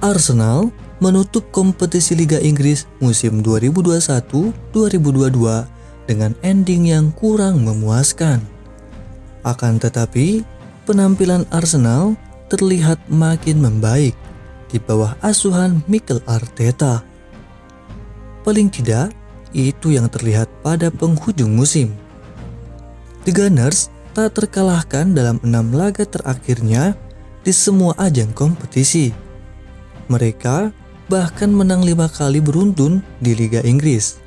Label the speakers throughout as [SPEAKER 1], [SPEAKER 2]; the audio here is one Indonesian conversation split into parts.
[SPEAKER 1] Arsenal menutup kompetisi Liga Inggris musim 2021-2022 dengan ending yang kurang memuaskan. Akan tetapi, penampilan Arsenal terlihat makin membaik di bawah asuhan Mikel Arteta. Paling tidak, itu yang terlihat pada penghujung musim. The Gunners tak terkalahkan dalam 6 laga terakhirnya di semua ajang kompetisi. Mereka bahkan menang 5 kali beruntun di Liga Inggris.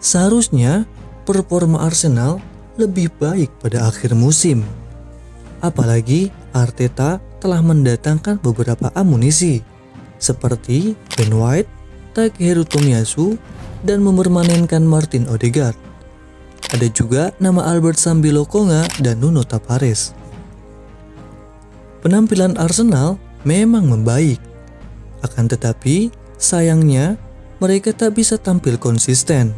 [SPEAKER 1] Seharusnya performa Arsenal lebih baik pada akhir musim. Apalagi Arteta telah mendatangkan beberapa amunisi seperti Ben White, Takehiro Tomiyasu, dan mempermanenkan Martin Odegaard. Ada juga nama Albert Sambi Lokonga dan Nuno Tavares. Penampilan Arsenal memang membaik. Akan tetapi, sayangnya mereka tak bisa tampil konsisten.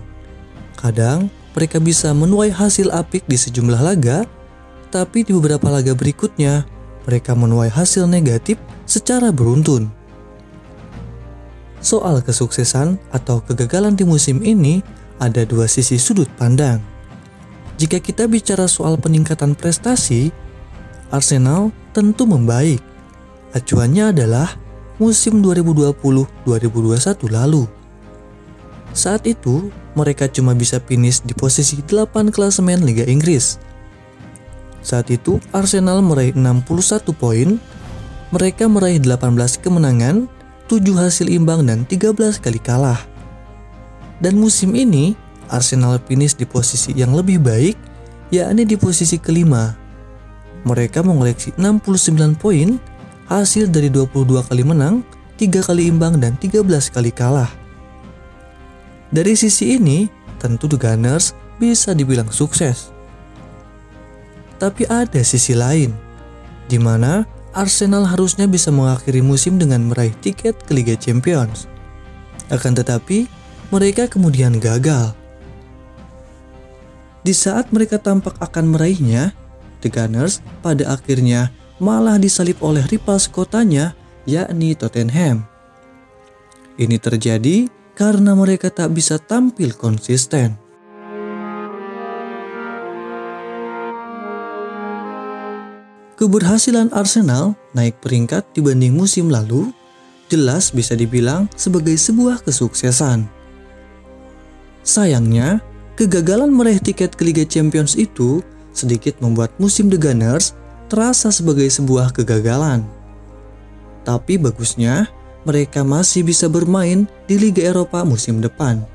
[SPEAKER 1] Kadang mereka bisa menuai hasil apik di sejumlah laga, tapi di beberapa laga berikutnya mereka menuai hasil negatif secara beruntun. Soal kesuksesan atau kegagalan di musim ini ada dua sisi sudut pandang. Jika kita bicara soal peningkatan prestasi, Arsenal tentu membaik. Acuannya adalah musim 2020-2021 lalu. Saat itu, mereka cuma bisa finish di posisi 8 klasemen Liga Inggris. Saat itu, Arsenal meraih 61 poin, mereka meraih 18 kemenangan, 7 hasil imbang dan 13 kali kalah. Dan musim ini, Arsenal finish di posisi yang lebih baik, yakni di posisi kelima. Mereka mengoleksi 69 poin, hasil dari 22 kali menang, 3 kali imbang dan 13 kali kalah. Dari sisi ini, tentu The Gunners bisa dibilang sukses. Tapi ada sisi lain, di mana Arsenal harusnya bisa mengakhiri musim dengan meraih tiket ke Liga Champions. Akan tetapi, mereka kemudian gagal. Di saat mereka tampak akan meraihnya, The Gunners pada akhirnya malah disalip oleh rival kotanya, yakni Tottenham. Ini terjadi karena mereka tak bisa tampil konsisten. Keberhasilan Arsenal naik peringkat dibanding musim lalu jelas bisa dibilang sebagai sebuah kesuksesan. Sayangnya, kegagalan meraih tiket ke Liga Champions itu sedikit membuat musim The Gunners terasa sebagai sebuah kegagalan. Tapi bagusnya, mereka masih bisa bermain di Liga Eropa musim depan.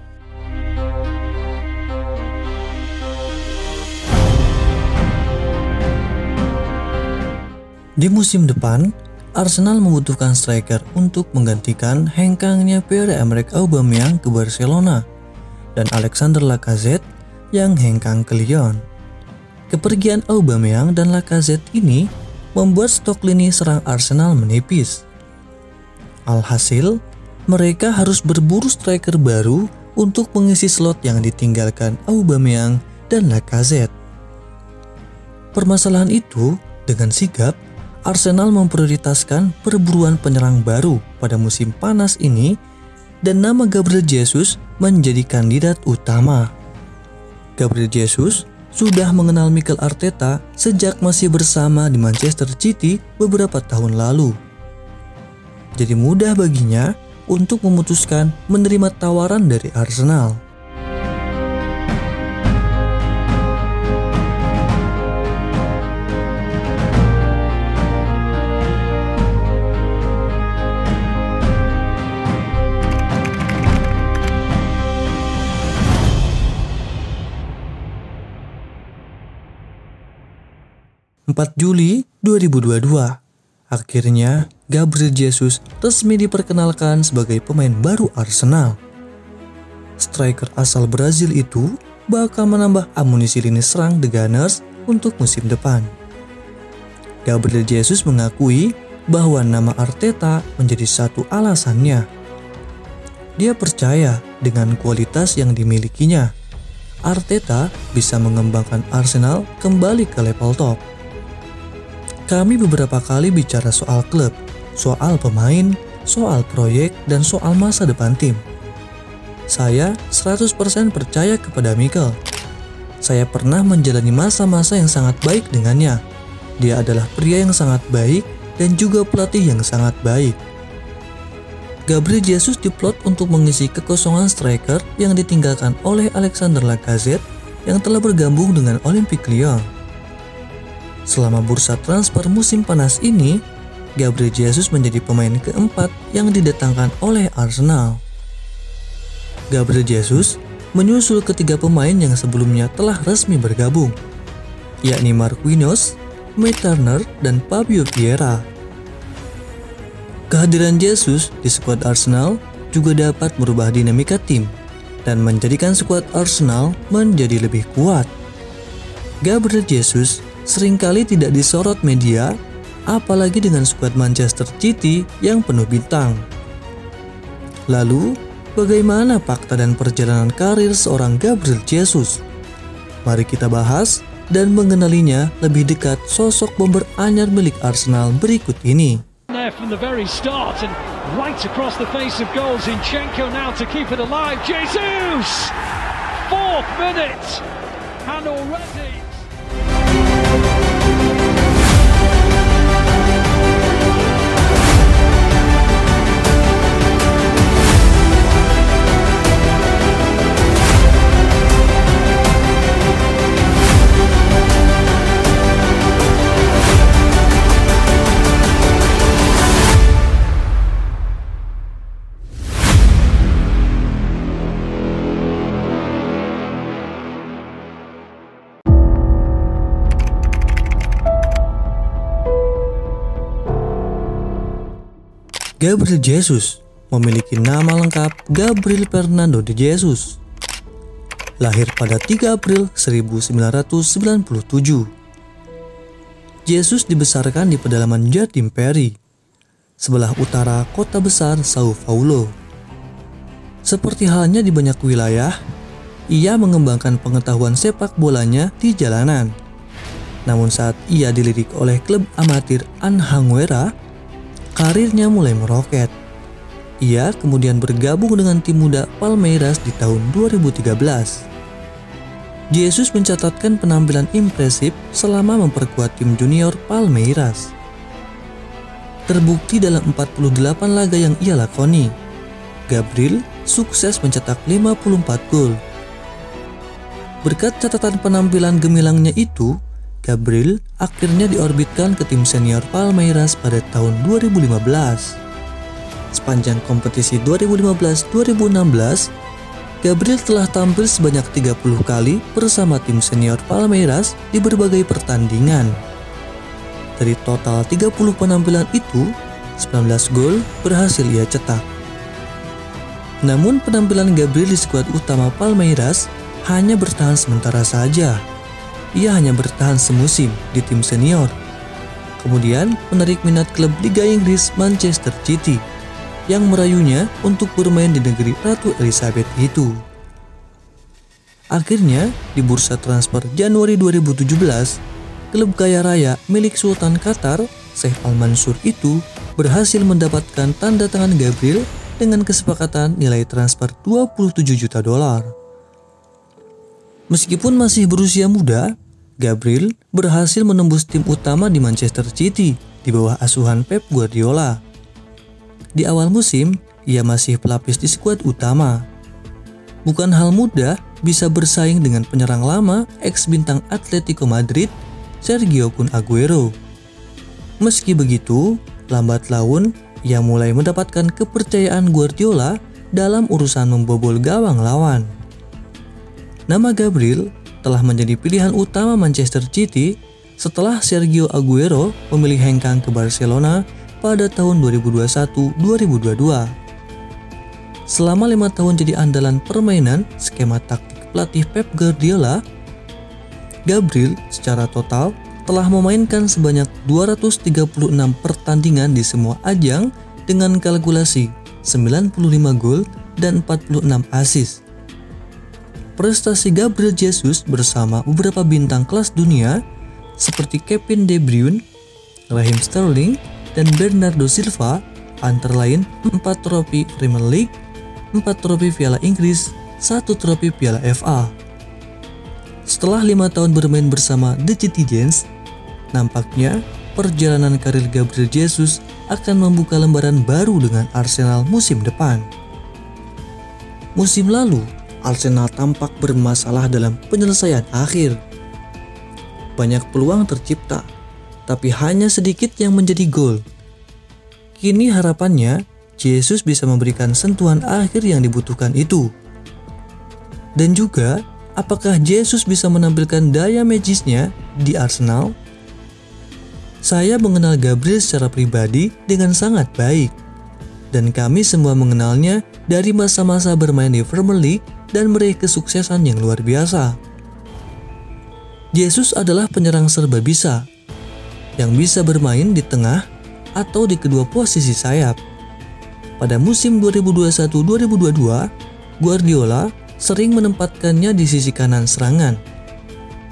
[SPEAKER 1] Di musim depan, Arsenal membutuhkan striker untuk menggantikan hengkangnya Pierre-Emerick Aubameyang ke Barcelona dan Alexander Lacazette yang hengkang ke Lyon. Kepergian Aubameyang dan Lacazette ini membuat stok lini serang Arsenal menipis. Alhasil, mereka harus berburu striker baru untuk mengisi slot yang ditinggalkan Aubameyang dan Lacazette. Permasalahan itu, dengan sigap, Arsenal memprioritaskan perburuan penyerang baru pada musim panas ini dan nama Gabriel Jesus menjadi kandidat utama. Gabriel Jesus sudah mengenal Mikel Arteta sejak masih bersama di Manchester City beberapa tahun lalu. Jadi mudah baginya untuk memutuskan menerima tawaran dari Arsenal. Juli 2022, akhirnya Gabriel Jesus resmi diperkenalkan sebagai pemain baru Arsenal. Striker asal Brazil itu bakal menambah amunisi lini serang The Gunners untuk musim depan. Gabriel Jesus mengakui bahwa nama Arteta menjadi satu alasannya. Dia percaya dengan kualitas yang dimilikinya, Arteta bisa mengembangkan Arsenal kembali ke level top. Kami beberapa kali bicara soal klub, soal pemain, soal proyek, dan soal masa depan tim. Saya 100% percaya kepada Mikel. Saya pernah menjalani masa-masa yang sangat baik dengannya. Dia adalah pria yang sangat baik dan juga pelatih yang sangat baik. Gabriel Jesus diplot untuk mengisi kekosongan striker yang ditinggalkan oleh Alexander Lacazette yang telah bergabung dengan Olympique Lyon. Selama bursa transfer musim panas ini, Gabriel Jesus menjadi pemain keempat yang didatangkan oleh Arsenal. Gabriel Jesus menyusul ketiga pemain yang sebelumnya telah resmi bergabung, yakni Marquinhos, Matt Turner, dan Fabio Vieira. Kehadiran Jesus di skuad Arsenal juga dapat merubah dinamika tim dan menjadikan skuad Arsenal menjadi lebih kuat. Gabriel Jesus seringkali tidak disorot media, apalagi dengan skuad Manchester City yang penuh bintang. Lalu, bagaimana fakta dan perjalanan karir seorang Gabriel Jesus? Mari kita bahas dan mengenalinya lebih dekat sosok bomber anyar milik Arsenal berikut ini.
[SPEAKER 2] From the very start and right across the face of goal, Zinchenko now to keep it alive. Jesus! 4th minute and already...
[SPEAKER 1] Gabriel Jesus memiliki nama lengkap Gabriel Fernando de Jesus. Lahir pada 3 April 1997. Jesus dibesarkan di pedalaman Jardim Peri, sebelah utara kota besar Sao Paulo. Seperti halnya di banyak wilayah, ia mengembangkan pengetahuan sepak bolanya di jalanan. Namun saat ia dilirik oleh klub amatir Anhanguera, karirnya mulai meroket. Ia kemudian bergabung dengan tim muda Palmeiras di tahun 2013. Jesus mencatatkan penampilan impresif selama memperkuat tim junior Palmeiras. Terbukti dalam 48 laga yang ia lakoni, Gabriel sukses mencetak 54 gol. Berkat catatan penampilan gemilangnya itu, Gabriel akhirnya diorbitkan ke tim senior Palmeiras pada tahun 2015. Sepanjang kompetisi 2015-2016, Gabriel telah tampil sebanyak 30 kali bersama tim senior Palmeiras di berbagai pertandingan. Dari total 30 penampilan itu, 19 gol berhasil ia cetak. Namun penampilan Gabriel di skuad utama Palmeiras hanya bertahan sementara saja. Ia hanya bertahan semusim di tim senior, kemudian menarik minat klub Liga Inggris Manchester City yang merayunya untuk bermain di negeri Ratu Elizabeth itu. Akhirnya, di bursa transfer Januari 2017, klub kaya raya milik Sultan Qatar, Sheikh Al Mansur itu berhasil mendapatkan tanda tangan Gabriel dengan kesepakatan nilai transfer $27 juta. Meskipun masih berusia muda, Gabriel berhasil menembus tim utama di Manchester City di bawah asuhan Pep Guardiola. Di awal musim, ia masih pelapis di skuad utama. Bukan hal mudah bisa bersaing dengan penyerang lama ex-bintang Atletico Madrid, Sergio Kun Aguero. Meski begitu, lambat laun ia mulai mendapatkan kepercayaan Guardiola dalam urusan membobol gawang lawan. Nama Gabriel telah menjadi pilihan utama Manchester City setelah Sergio Aguero memilih hengkang ke Barcelona pada tahun 2021-2022. Selama 5 tahun jadi andalan permainan skema taktik pelatih Pep Guardiola, Gabriel secara total telah memainkan sebanyak 236 pertandingan di semua ajang dengan kalkulasi 95 gol dan 46 assist. Prestasi Gabriel Jesus bersama beberapa bintang kelas dunia seperti Kevin De Bruyne, Raheem Sterling, dan Bernardo Silva, antara lain 4 trofi Premier League, 4 trofi Piala Inggris, 1 trofi Piala FA. Setelah 5 tahun bermain bersama The Citizens, nampaknya perjalanan karir Gabriel Jesus akan membuka lembaran baru dengan Arsenal musim depan. Musim lalu, Arsenal tampak bermasalah dalam penyelesaian akhir. Banyak peluang tercipta, tapi hanya sedikit yang menjadi gol. Kini harapannya, Jesus bisa memberikan sentuhan akhir yang dibutuhkan itu. Dan juga, apakah Jesus bisa menampilkan daya magisnya di Arsenal? Saya mengenal Gabriel secara pribadi dengan sangat baik. Dan kami semua mengenalnya dari masa-masa bermain di Premier League dan meraih kesuksesan yang luar biasa. Jesus adalah penyerang serba bisa, yang bisa bermain di tengah atau di kedua posisi sayap. Pada musim 2021-2022, Guardiola sering menempatkannya di sisi kanan serangan,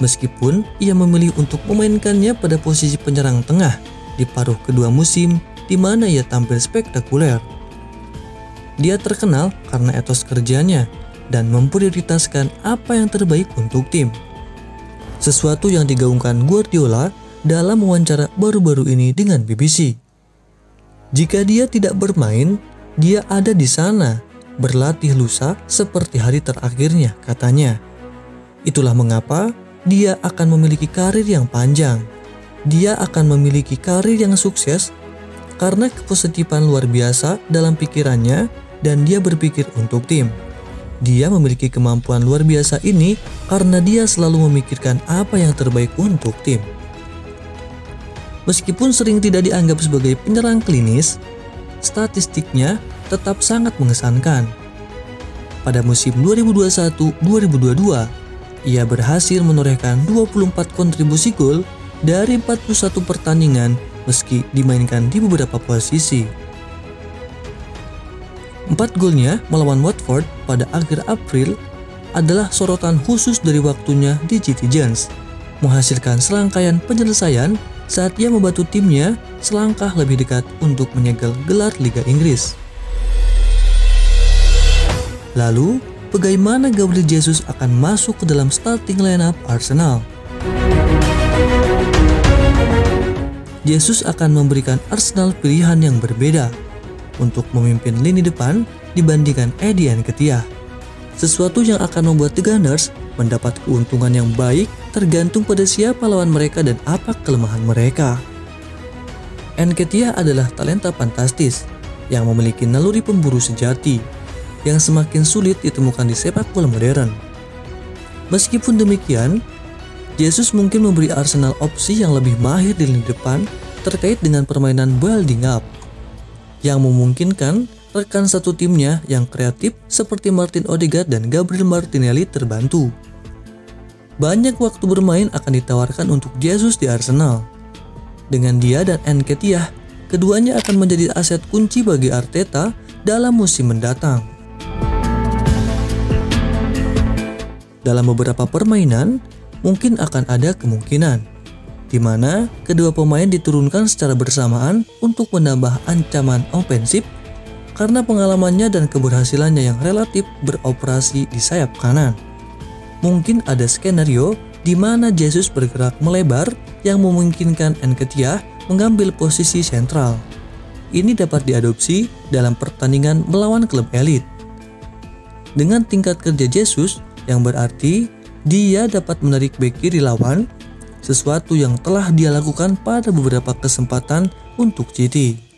[SPEAKER 1] meskipun ia memilih untuk memainkannya pada posisi penyerang tengah di paruh kedua musim di mana ia tampil spektakuler. Dia terkenal karena etos kerjanya dan memprioritaskan apa yang terbaik untuk tim. Sesuatu yang digaungkan Guardiola dalam wawancara baru-baru ini dengan BBC. Jika dia tidak bermain, dia ada di sana, berlatih lusa seperti hari terakhirnya, katanya. Itulah mengapa dia akan memiliki karir yang panjang. Dia akan memiliki karir yang sukses karena kepositifan luar biasa dalam pikirannya dan dia berpikir untuk tim. Dia memiliki kemampuan luar biasa ini karena dia selalu memikirkan apa yang terbaik untuk tim. Meskipun sering tidak dianggap sebagai penyerang klinis, statistiknya tetap sangat mengesankan. Pada musim 2021-2022, ia berhasil menorehkan 24 kontribusi gol dari 41 pertandingan meski dimainkan di beberapa posisi. 4 golnya melawan Watford pada akhir April adalah sorotan khusus dari waktunya di Citizens, menghasilkan serangkaian penyelesaian saat ia membantu timnya selangkah lebih dekat untuk menyegel gelar Liga Inggris. Lalu, bagaimana Gabriel Jesus akan masuk ke dalam starting lineup Arsenal? Jesus akan memberikan Arsenal pilihan yang berbeda untuk memimpin lini depan dibandingkan Eddie Nketiah. Sesuatu yang akan membuat The Gunners mendapat keuntungan yang baik tergantung pada siapa lawan mereka dan apa kelemahan mereka. Nketiah adalah talenta fantastis yang memiliki naluri pemburu sejati yang semakin sulit ditemukan di sepak bola modern. Meskipun demikian, Jesus mungkin memberi Arsenal opsi yang lebih mahir di lini depan terkait dengan permainan building up, yang memungkinkan rekan satu timnya yang kreatif seperti Martin Odegaard dan Gabriel Martinelli terbantu. Banyak waktu bermain akan ditawarkan untuk Jesus di Arsenal. Dengan dia dan Nketiah, keduanya akan menjadi aset kunci bagi Arteta dalam musim mendatang. Dalam beberapa permainan, mungkin akan ada kemungkinan di mana kedua pemain diturunkan secara bersamaan untuk menambah ancaman ofensif karena pengalamannya dan keberhasilannya yang relatif beroperasi di sayap kanan. Mungkin ada skenario di mana Jesus bergerak melebar yang memungkinkan Nketiah mengambil posisi sentral. Ini dapat diadopsi dalam pertandingan melawan klub elit. Dengan tingkat kerja Jesus yang berarti dia dapat menarik bek kiri lawan, sesuatu yang telah dia lakukan pada beberapa kesempatan untuk City.